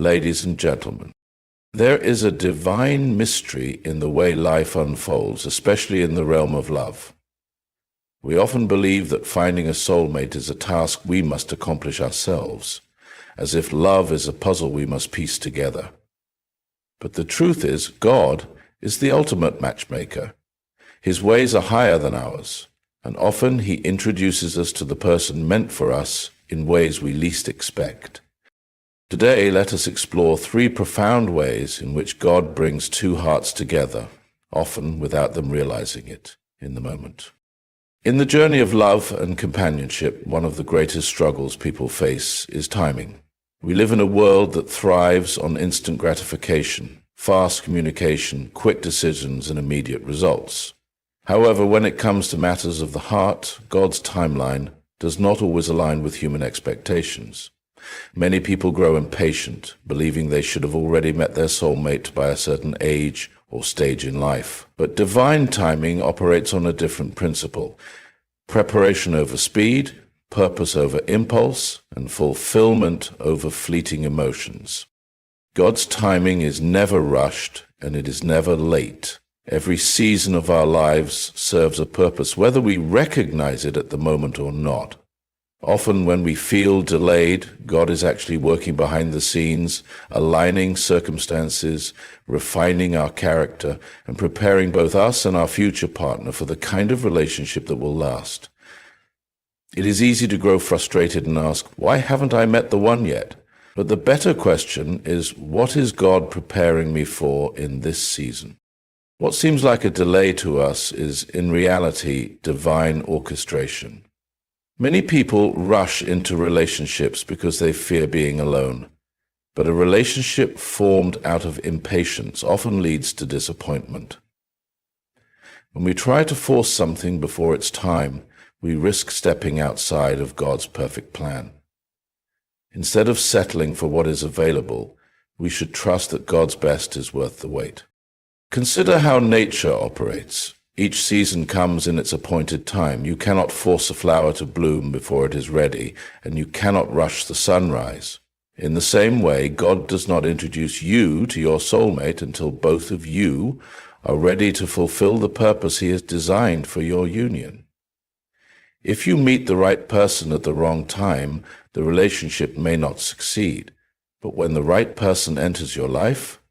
ladies and gentlemen. There is a divine mystery in the way life unfolds, especially in the realm of love. We often believe that finding a soulmate is a task we must accomplish ourselves, as if love is a puzzle we must piece together. But the truth is, God is the ultimate matchmaker. His ways are higher than ours, and often he introduces us to the person meant for us in ways we least expect. Today, let us explore 3 profound ways in which God brings 2 hearts together, often without them realizing it in the moment. In the journey of love and companionship, one of the greatest struggles people face is timing. We live in a world that thrives on instant gratification, fast communication, quick decisions, and immediate results. However, when it comes to matters of the heart, God's timeline does not always align with human expectations. Many people grow impatient, believing they should have already met their soulmate by a certain age or stage in life. But divine timing operates on a different principle: preparation over speed, purpose over impulse, and fulfillment over fleeting emotions. God's timing is never rushed, and it is never late. Every season of our lives serves a purpose, whether we recognize it at the moment or not. Often when we feel delayed, God is actually working behind the scenes, aligning circumstances, refining our character, and preparing both us and our future partner for the kind of relationship that will last. It is easy to grow frustrated and ask, why haven't I met the one yet? But the better question is, what is God preparing me for in this season? What seems like a delay to us is, in reality, divine orchestration. Many people rush into relationships because they fear being alone, but a relationship formed out of impatience often leads to disappointment. When we try to force something before it's time, we risk stepping outside of God's perfect plan. Instead of settling for what is available, we should trust that God's best is worth the wait. Consider how nature operates. Each season comes in its appointed time. You cannot force a flower to bloom before it is ready, and you cannot rush the sunrise. In the same way, God does not introduce you to your soulmate until both of you are ready to fulfill the purpose He has designed for your union. If you meet the right person at the wrong time, the relationship may not succeed. But when the right person enters your life,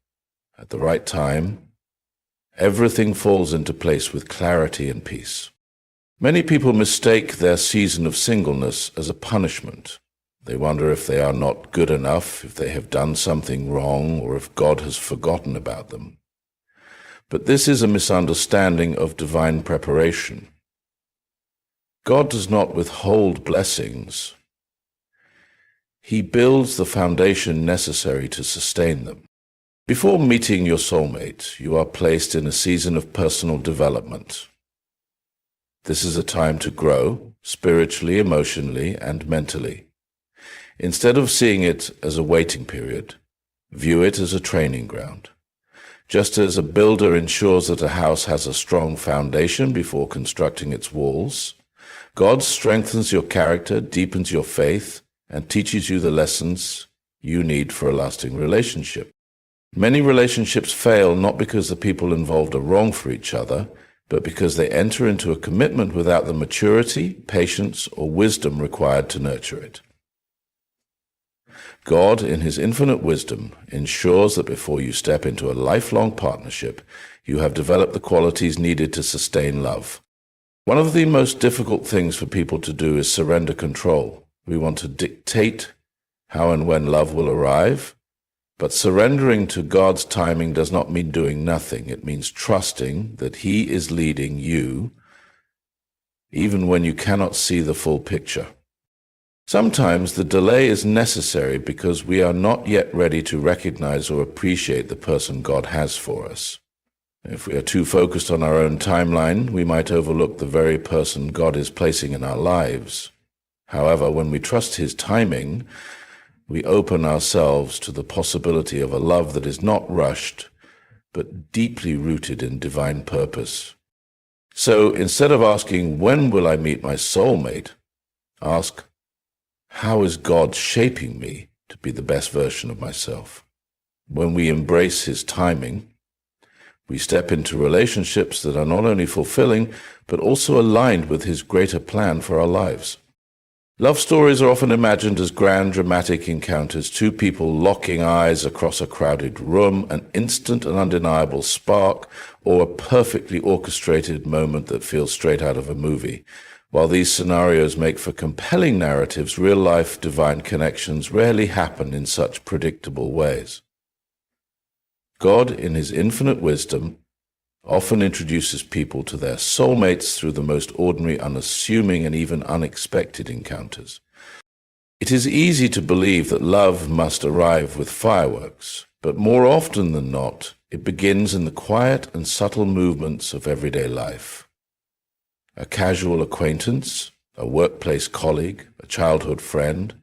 at the right time, everything falls into place with clarity and peace. Many people mistake their season of singleness as a punishment. They wonder if they are not good enough, if they have done something wrong, or if God has forgotten about them. But this is a misunderstanding of divine preparation. God does not withhold blessings. He builds the foundation necessary to sustain them. Before meeting your soulmate, you are placed in a season of personal development. This is a time to grow, spiritually, emotionally, and mentally. Instead of seeing it as a waiting period, view it as a training ground. Just as a builder ensures that a house has a strong foundation before constructing its walls, God strengthens your character, deepens your faith, and teaches you the lessons you need for a lasting relationship. Many relationships fail not because the people involved are wrong for each other, but because they enter into a commitment without the maturity, patience, or wisdom required to nurture it. God, in His infinite wisdom, ensures that before you step into a lifelong partnership, you have developed the qualities needed to sustain love. One of the most difficult things for people to do is surrender control. We want to dictate how and when love will arrive, but surrendering to God's timing does not mean doing nothing. It means trusting that He is leading you, even when you cannot see the full picture. Sometimes the delay is necessary because we are not yet ready to recognize or appreciate the person God has for us. If we are too focused on our own timeline, we might overlook the very person God is placing in our lives. However, when we trust His timing, we open ourselves to the possibility of a love that is not rushed, but deeply rooted in divine purpose. So instead of asking, when will I meet my soulmate? Ask, how is God shaping me to be the best version of myself. When we embrace his timing, we step into relationships that are not only fulfilling, but also aligned with his greater plan for our lives. Love stories are often imagined as grand, dramatic encounters, two people locking eyes across a crowded room, an instant and undeniable spark, or a perfectly orchestrated moment that feels straight out of a movie. While these scenarios make for compelling narratives, real-life divine connections rarely happen in such predictable ways. God, in his infinite wisdom, often introduces people to their soulmates through the most ordinary, unassuming, and even unexpected encounters. It is easy to believe that love must arrive with fireworks, but more often than not, it begins in the quiet and subtle movements of everyday life. A casual acquaintance, a workplace colleague, a childhood friend,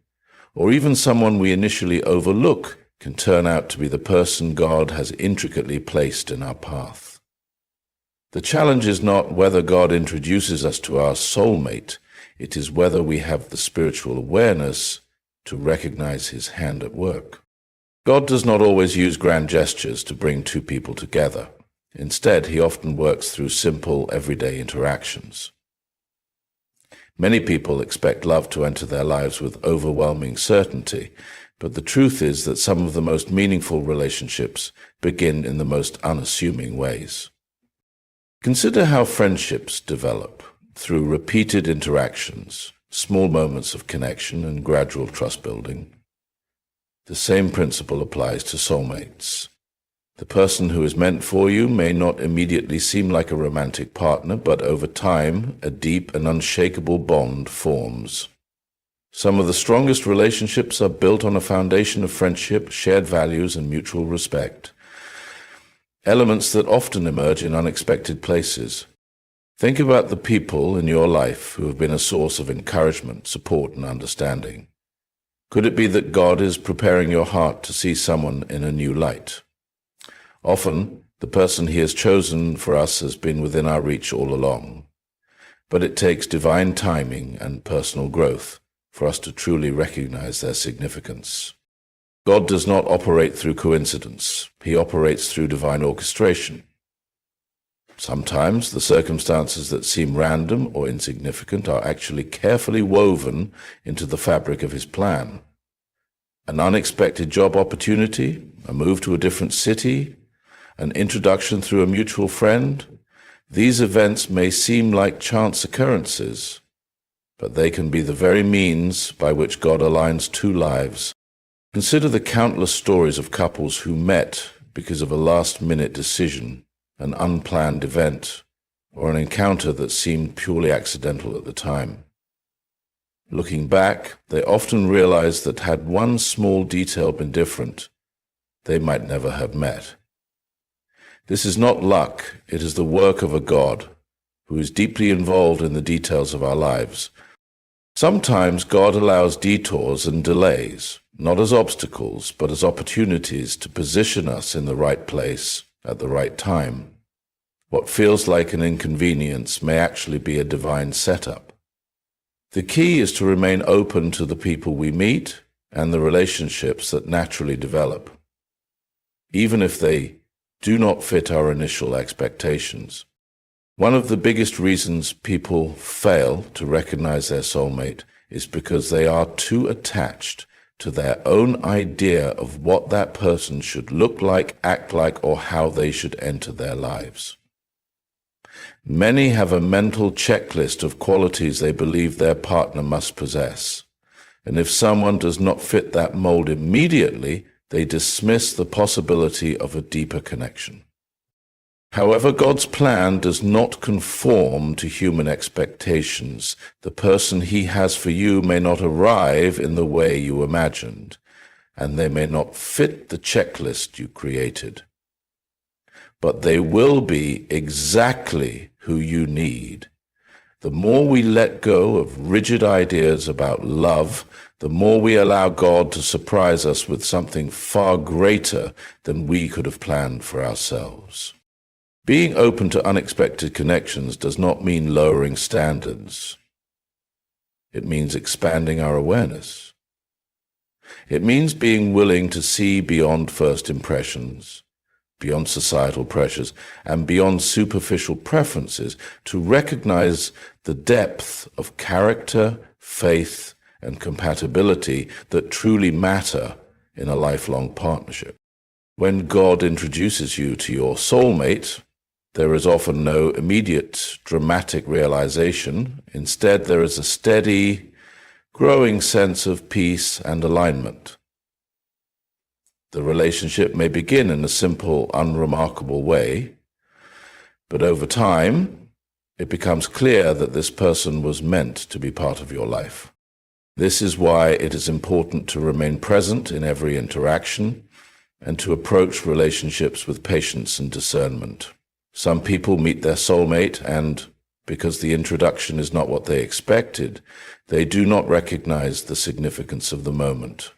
or even someone we initially overlook can turn out to be the person God has intricately placed in our path. The challenge is not whether God introduces us to our soulmate, it is whether we have the spiritual awareness to recognize his hand at work. God does not always use grand gestures to bring two people together. Instead, he often works through simple, everyday interactions. Many people expect love to enter their lives with overwhelming certainty, but the truth is that some of the most meaningful relationships begin in the most unassuming ways. Consider how friendships develop through repeated interactions, small moments of connection, and gradual trust building. The same principle applies to soulmates. The person who is meant for you may not immediately seem like a romantic partner, but over time, a deep and unshakable bond forms. Some of the strongest relationships are built on a foundation of friendship, shared values, and mutual respect. Elements that often emerge in unexpected places. Think about the people in your life who have been a source of encouragement, support, and understanding. Could it be that God is preparing your heart to see someone in a new light? Often, the person he has chosen for us has been within our reach all along. But it takes divine timing and personal growth for us to truly recognize their significance. God does not operate through coincidence. He operates through divine orchestration. Sometimes the circumstances that seem random or insignificant are actually carefully woven into the fabric of his plan. An unexpected job opportunity, a move to a different city, an introduction through a mutual friend. These events may seem like chance occurrences, but they can be the very means by which God aligns two lives. Consider the countless stories of couples who met because of a last-minute decision, an unplanned event, or an encounter that seemed purely accidental at the time. Looking back, they often realize that had one small detail been different, they might never have met. This is not luck, it is the work of a God who is deeply involved in the details of our lives. Sometimes God allows detours and delays, not as obstacles, but as opportunities to position us in the right place at the right time. What feels like an inconvenience may actually be a divine setup. The key is to remain open to the people we meet and the relationships that naturally develop, even if they do not fit our initial expectations. One of the biggest reasons people fail to recognize their soulmate is because they are too attached to their own idea of what that person should look like, act like, or how they should enter their lives. Many have a mental checklist of qualities they believe their partner must possess, and if someone does not fit that mold immediately, they dismiss the possibility of a deeper connection. However, God's plan does not conform to human expectations. The person he has for you may not arrive in the way you imagined, and they may not fit the checklist you created. But they will be exactly who you need. The more we let go of rigid ideas about love, the more we allow God to surprise us with something far greater than we could have planned for ourselves. Being open to unexpected connections does not mean lowering standards. It means expanding our awareness. It means being willing to see beyond first impressions, beyond societal pressures, and beyond superficial preferences, to recognize the depth of character, faith, and compatibility that truly matter in a lifelong partnership. When God introduces you to your soulmate, there is often no immediate dramatic realization. Instead, there is a steady, growing sense of peace and alignment. The relationship may begin in a simple, unremarkable way, but over time, it becomes clear that this person was meant to be part of your life. This is why it is important to remain present in every interaction and to approach relationships with patience and discernment. Some people meet their soulmate and, because the introduction is not what they expected, they do not recognize the significance of the moment.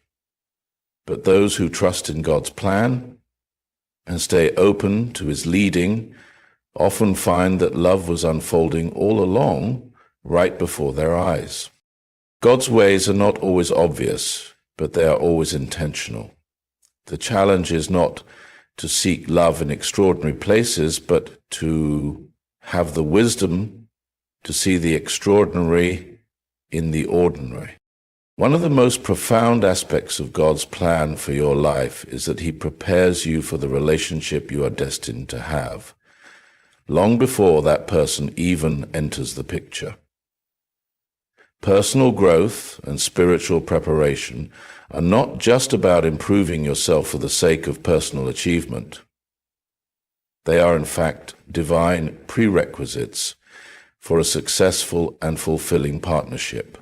But those who trust in God's plan and stay open to His leading often find that love was unfolding all along, right before their eyes. God's ways are not always obvious, but they are always intentional. The challenge is not to seek love in extraordinary places, but to have the wisdom to see the extraordinary in the ordinary. One of the most profound aspects of God's plan for your life is that He prepares you for the relationship you are destined to have, long before that person even enters the picture. Personal growth and spiritual preparation are not just about improving yourself for the sake of personal achievement. They are, in fact, divine prerequisites for a successful and fulfilling partnership.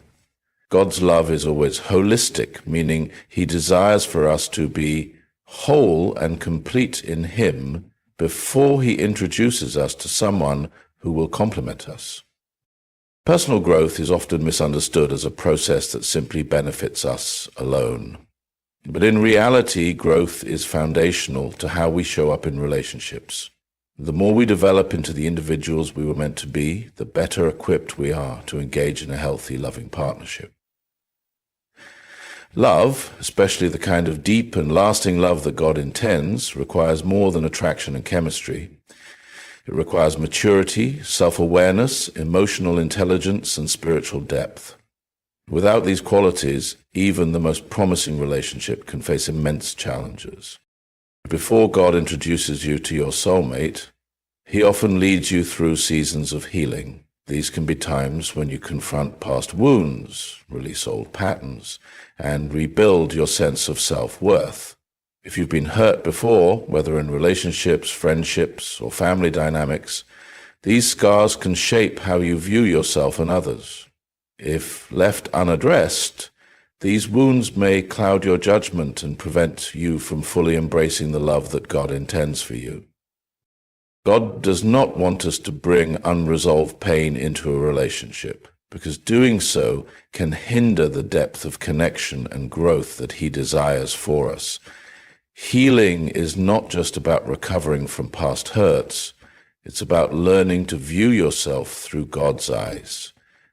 God's love is always holistic, meaning He desires for us to be whole and complete in Him before He introduces us to someone who will complement us. Personal growth is often misunderstood as a process that simply benefits us alone. But in reality, growth is foundational to how we show up in relationships. The more we develop into the individuals we were meant to be, the better equipped we are to engage in a healthy, loving partnership. Love, especially the kind of deep and lasting love that God intends, requires more than attraction and chemistry. It requires maturity, self-awareness, emotional intelligence, and spiritual depth. Without these qualities, even the most promising relationship can face immense challenges. Before God introduces you to your soulmate, He often leads you through seasons of healing. These can be times when you confront past wounds, release old patterns, and rebuild your sense of self-worth. If you've been hurt before, whether in relationships, friendships, or family dynamics, these scars can shape how you view yourself and others. If left unaddressed, these wounds may cloud your judgment and prevent you from fully embracing the love that God intends for you. God does not want us to bring unresolved pain into a relationship, because doing so can hinder the depth of connection and growth that He desires for us. Healing is not just about recovering from past hurts. It's about learning to view yourself through God's eyes.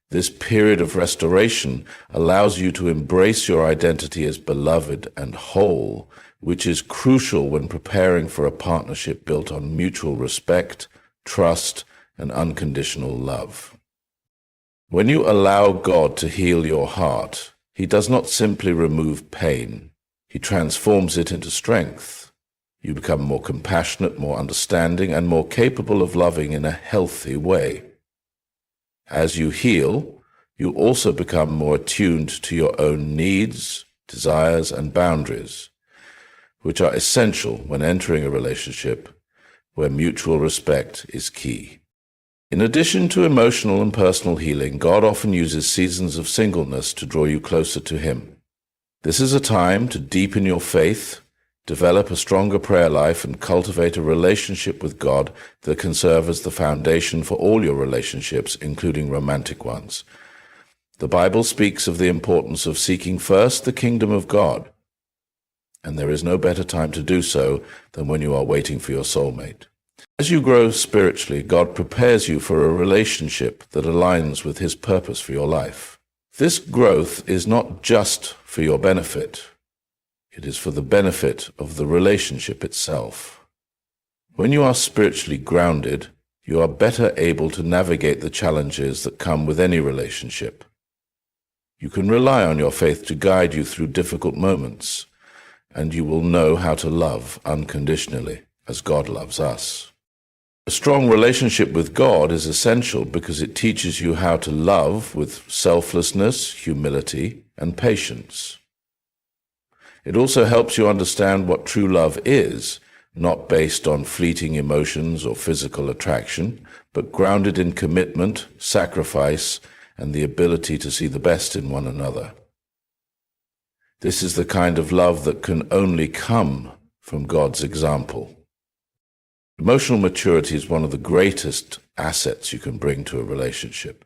This period of restoration allows you to embrace your identity as beloved and whole, which is crucial when preparing for a partnership built on mutual respect, trust, and unconditional love. When you allow God to heal your heart, He does not simply remove pain. He transforms it into strength. You become more compassionate, more understanding, and more capable of loving in a healthy way. As you heal, you also become more attuned to your own needs, desires, and boundaries, which are essential when entering a relationship where mutual respect is key. In addition to emotional and personal healing, God often uses seasons of singleness to draw you closer to Him. This is a time to deepen your faith, develop a stronger prayer life, and cultivate a relationship with God that can serve as the foundation for all your relationships, including romantic ones. The Bible speaks of the importance of seeking first the kingdom of God, and there is no better time to do so than when you are waiting for your soulmate. As you grow spiritually, God prepares you for a relationship that aligns with His purpose for your life. This growth is not just for your benefit. It is for the benefit of the relationship itself. When you are spiritually grounded, you are better able to navigate the challenges that come with any relationship. You can rely on your faith to guide you through difficult moments, and you will know how to love unconditionally, as God loves us. A strong relationship with God is essential because it teaches you how to love with selflessness, humility, and patience. It also helps you understand what true love is, not based on fleeting emotions or physical attraction, but grounded in commitment, sacrifice, and the ability to see the best in one another. This is the kind of love that can only come from God's example. Emotional maturity is one of the greatest assets you can bring to a relationship.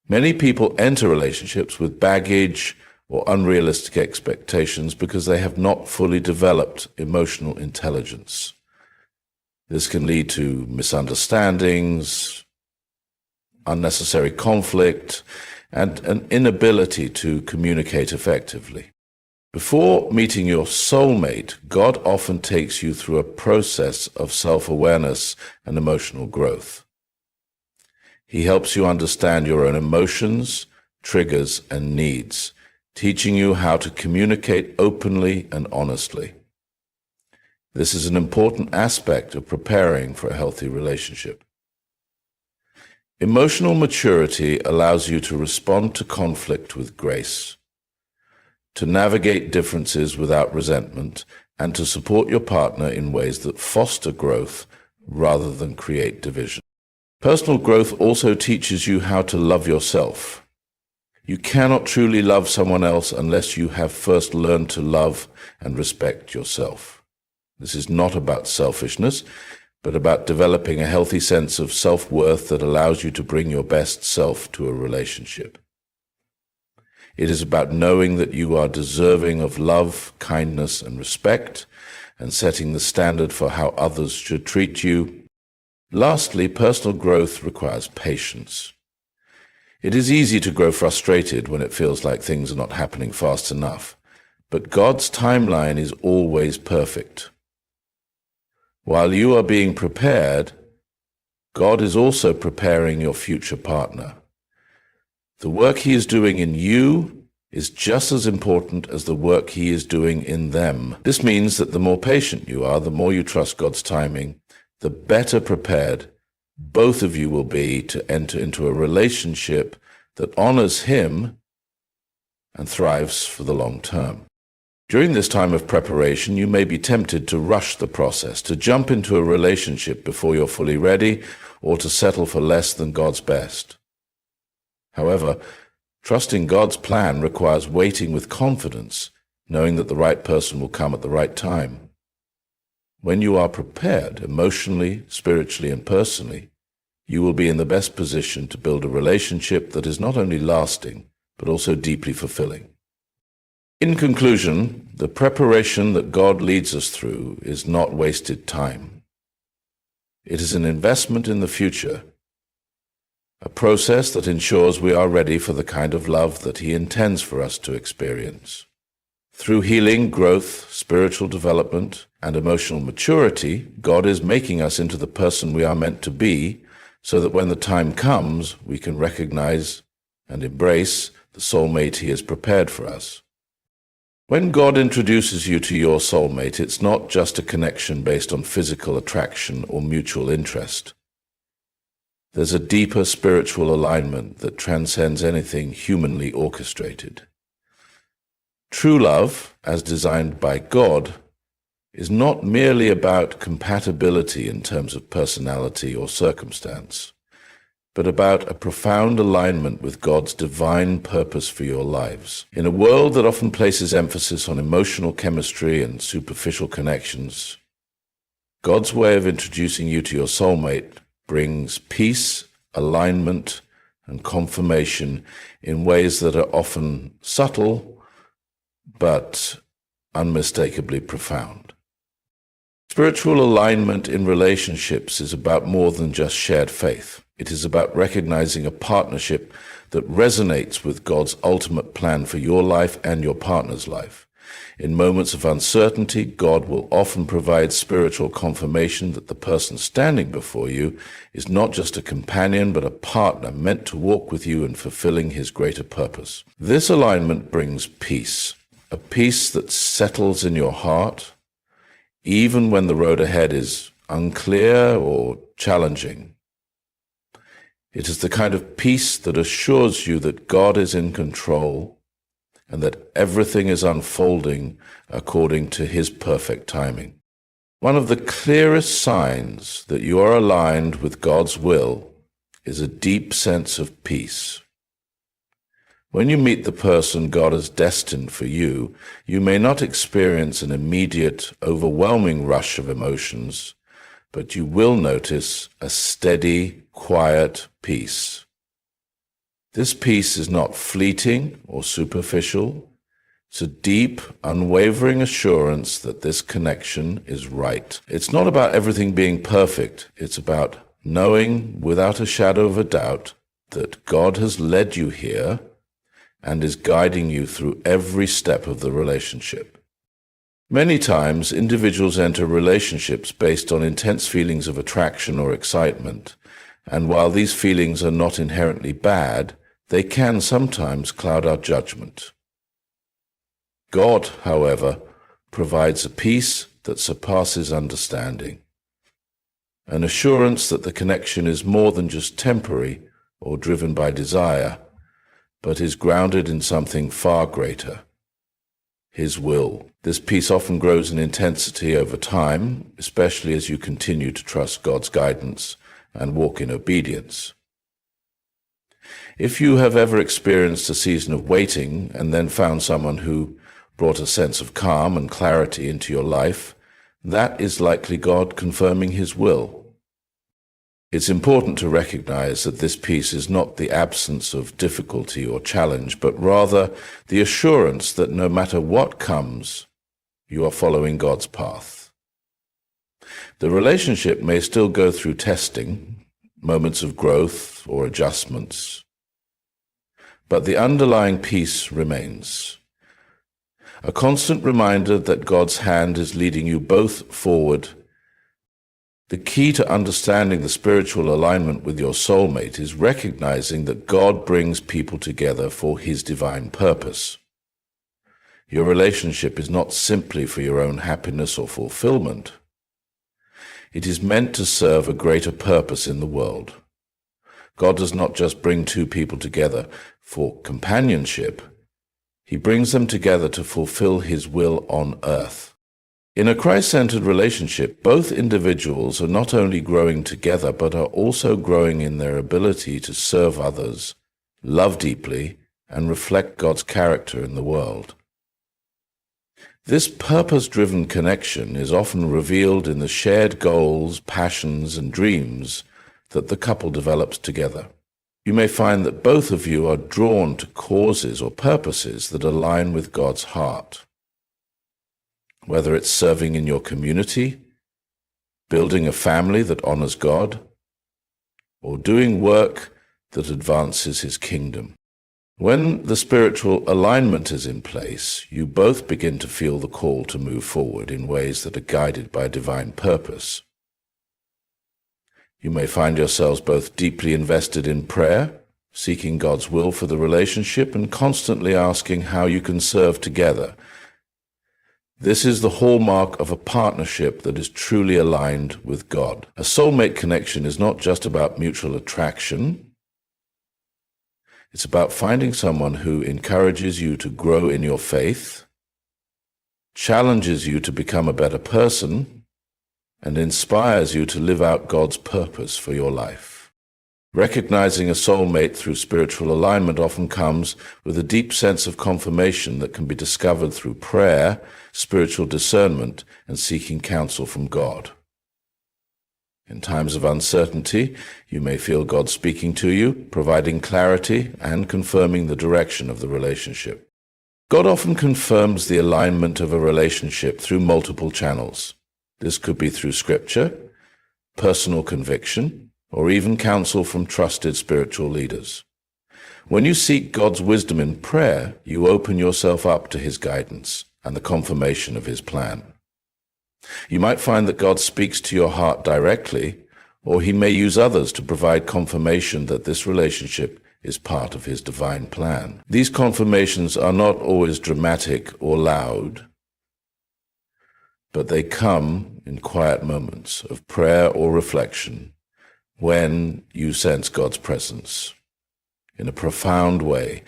Many people enter relationships with baggage or unrealistic expectations because they have not fully developed emotional intelligence. This can lead to misunderstandings, unnecessary conflict, and an inability to communicate effectively. Before meeting your soulmate, God often takes you through a process of self-awareness and emotional growth. He helps you understand your own emotions, triggers, and needs, teaching you how to communicate openly and honestly. This is an important aspect of preparing for a healthy relationship. Emotional maturity allows you to respond to conflict with grace, to navigate differences without resentment, and to support your partner in ways that foster growth rather than create division. Personal growth also teaches you how to love yourself. You cannot truly love someone else unless you have first learned to love and respect yourself. This is not about selfishness, but about developing a healthy sense of self-worth that allows you to bring your best self to a relationship. It is about knowing that you are deserving of love, kindness, and respect, and setting the standard for how others should treat you. Lastly, personal growth requires patience. It is easy to grow frustrated when it feels like things are not happening fast enough, but God's timeline is always perfect. While you are being prepared, God is also preparing your future partner. The work He is doing in you is just as important as the work He is doing in them. This means that the more patient you are, the more you trust God's timing, the better prepared both of you will be to enter into a relationship that honors Him and thrives for the long term. During this time of preparation, you may be tempted to rush the process, to jump into a relationship before you're fully ready, or to settle for less than God's best. However, trusting God's plan requires waiting with confidence, knowing that the right person will come at the right time. When you are prepared, emotionally, spiritually, and personally, you will be in the best position to build a relationship that is not only lasting, but also deeply fulfilling. In conclusion, the preparation that God leads us through is not wasted time. It is an investment in the future, a process that ensures we are ready for the kind of love that He intends for us to experience. Through healing, growth, spiritual development, and emotional maturity, God is making us into the person we are meant to be, so that when the time comes, we can recognize and embrace the soulmate He has prepared for us. When God introduces you to your soulmate, it's not just a connection based on physical attraction or mutual interest. There's a deeper spiritual alignment that transcends anything humanly orchestrated. True love, as designed by God, is not merely about compatibility in terms of personality or circumstance, but about a profound alignment with God's divine purpose for your lives. In a world that often places emphasis on emotional chemistry and superficial connections, God's way of introducing you to your soulmate brings peace, alignment, and confirmation in ways that are often subtle, but unmistakably profound. Spiritual alignment in relationships is about more than just shared faith. It is about recognizing a partnership that resonates with God's ultimate plan for your life and your partner's life. In moments of uncertainty, God will often provide spiritual confirmation that the person standing before you is not just a companion, but a partner meant to walk with you in fulfilling his greater purpose. This alignment brings peace, a peace that settles in your heart, even when the road ahead is unclear or challenging. It is the kind of peace that assures you that God is in control and that everything is unfolding according to his perfect timing. One of the clearest signs that you are aligned with God's will is a deep sense of peace. When you meet the person God has destined for you, you may not experience an immediate, overwhelming rush of emotions, but you will notice a steady, quiet peace. This peace is not fleeting or superficial. It's a deep, unwavering assurance that this connection is right. It's not about everything being perfect. It's about knowing without a shadow of a doubt that God has led you here and is guiding you through every step of the relationship. Many times, individuals enter relationships based on intense feelings of attraction or excitement, and while these feelings are not inherently bad, they can sometimes cloud our judgment. God, however, provides a peace that surpasses understanding, an assurance that the connection is more than just temporary or driven by desire, but is grounded in something far greater, his will. This peace often grows in intensity over time, especially as you continue to trust God's guidance and walk in obedience. If you have ever experienced a season of waiting and then found someone who brought a sense of calm and clarity into your life, that is likely God confirming his will. It's important to recognize that this peace is not the absence of difficulty or challenge, but rather the assurance that no matter what comes, you are following God's path. The relationship may still go through testing, moments of growth or adjustments, but the underlying peace remains. A constant reminder that God's hand is leading you both forward. The key to understanding the spiritual alignment with your soulmate is recognizing that God brings people together for his divine purpose. Your relationship is not simply for your own happiness or fulfillment. It is meant to serve a greater purpose in the world. God does not just bring two people together for companionship. He brings them together to fulfill his will on earth. In a Christ-centered relationship, both individuals are not only growing together, but are also growing in their ability to serve others, love deeply, and reflect God's character in the world. This purpose-driven connection is often revealed in the shared goals, passions, and dreams that the couple develops together. You may find that both of you are drawn to causes or purposes that align with God's heart. Whether it's serving in your community, building a family that honors God, or doing work that advances his kingdom. When the spiritual alignment is in place, you both begin to feel the call to move forward in ways that are guided by divine purpose. You may find yourselves both deeply invested in prayer, seeking God's will for the relationship, and constantly asking how you can serve together. This is the hallmark of a partnership that is truly aligned with God. A soulmate connection is not just about mutual attraction. It's about finding someone who encourages you to grow in your faith, challenges you to become a better person, and inspires you to live out God's purpose for your life. Recognizing a soulmate through spiritual alignment often comes with a deep sense of confirmation that can be discovered through prayer, spiritual discernment, and seeking counsel from God. In times of uncertainty, you may feel God speaking to you, providing clarity and confirming the direction of the relationship. God often confirms the alignment of a relationship through multiple channels. This could be through scripture, personal conviction, or even counsel from trusted spiritual leaders. When you seek God's wisdom in prayer, you open yourself up to his guidance, and the confirmation of his plan. You might find that God speaks to your heart directly, or he may use others to provide confirmation that this relationship is part of his divine plan. These confirmations are not always dramatic or loud, but they come in quiet moments of prayer or reflection when you sense God's presence in a profound way.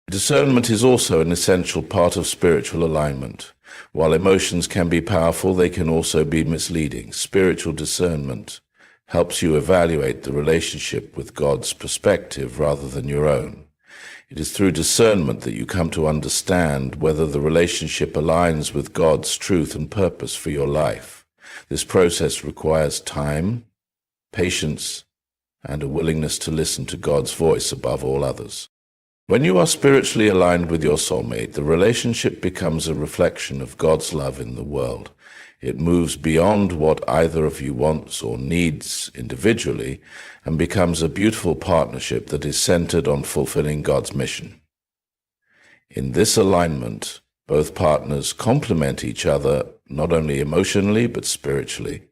Discernment is also an essential part of spiritual alignment. While emotions can be powerful, they can also be misleading. Spiritual discernment helps you evaluate the relationship with God's perspective rather than your own. It is through discernment that you come to understand whether the relationship aligns with God's truth and purpose for your life. This process requires time, patience, and a willingness to listen to God's voice above all others. When you are spiritually aligned with your soulmate, the relationship becomes a reflection of God's love in the world. It moves beyond what either of you wants or needs individually and becomes a beautiful partnership that is centered on fulfilling God's mission. In this alignment, both partners complement each other not only emotionally but spiritually,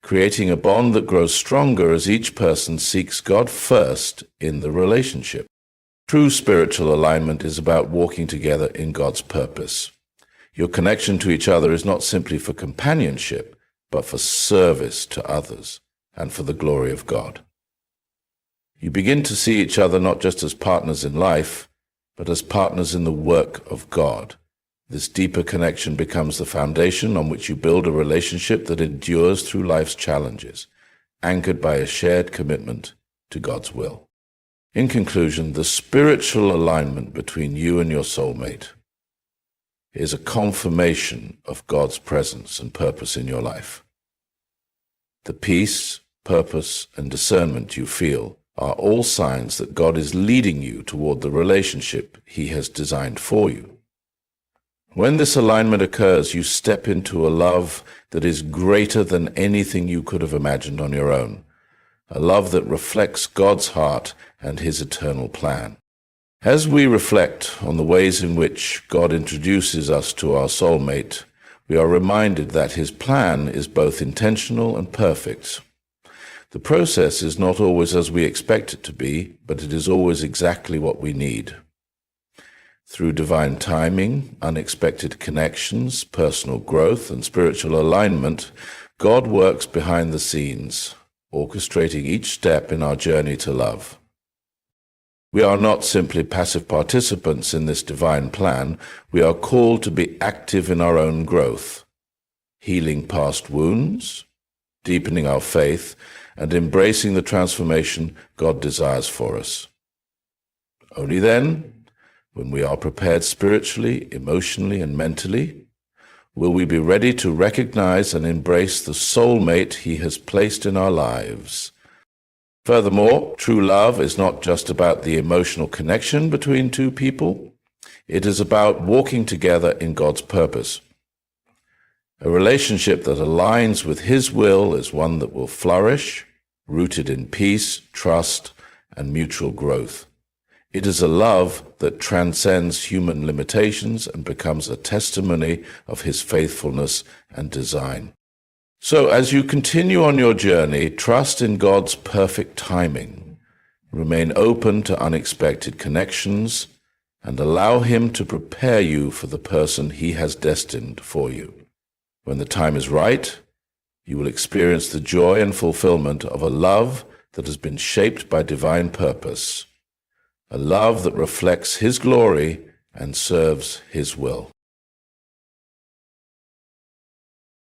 creating a bond that grows stronger as each person seeks God first in the relationship. True spiritual alignment is about walking together in God's purpose. Your connection to each other is not simply for companionship, but for service to others and for the glory of God. You begin to see each other not just as partners in life, but as partners in the work of God. This deeper connection becomes the foundation on which you build a relationship that endures through life's challenges, anchored by a shared commitment to God's will. In conclusion, the spiritual alignment between you and your soulmate is a confirmation of God's presence and purpose in your life. The peace, purpose, and discernment you feel are all signs that God is leading you toward the relationship he has designed for you. When this alignment occurs, you step into a love that is greater than anything you could have imagined on your own, a love that reflects God's heart and his eternal plan. As we reflect on the ways in which God introduces us to our soulmate, we are reminded that his plan is both intentional and perfect. The process is not always as we expect it to be, but it is always exactly what we need. Through divine timing, unexpected connections, personal growth, and spiritual alignment, God works behind the scenes, orchestrating each step in our journey to love. We are not simply passive participants in this divine plan. We are called to be active in our own growth, healing past wounds, deepening our faith, and embracing the transformation God desires for us. Only then, when we are prepared spiritually, emotionally, and mentally, will we be ready to recognize and embrace the soulmate he has placed in our lives. Furthermore, true love is not just about the emotional connection between two people. It is about walking together in God's purpose. A relationship that aligns with his will is one that will flourish, rooted in peace, trust, and mutual growth. It is a love that transcends human limitations and becomes a testimony of his faithfulness and design. So as you continue on your journey, trust in God's perfect timing, remain open to unexpected connections, and allow him to prepare you for the person he has destined for you. When the time is right, you will experience the joy and fulfillment of a love that has been shaped by divine purpose, a love that reflects his glory and serves his will.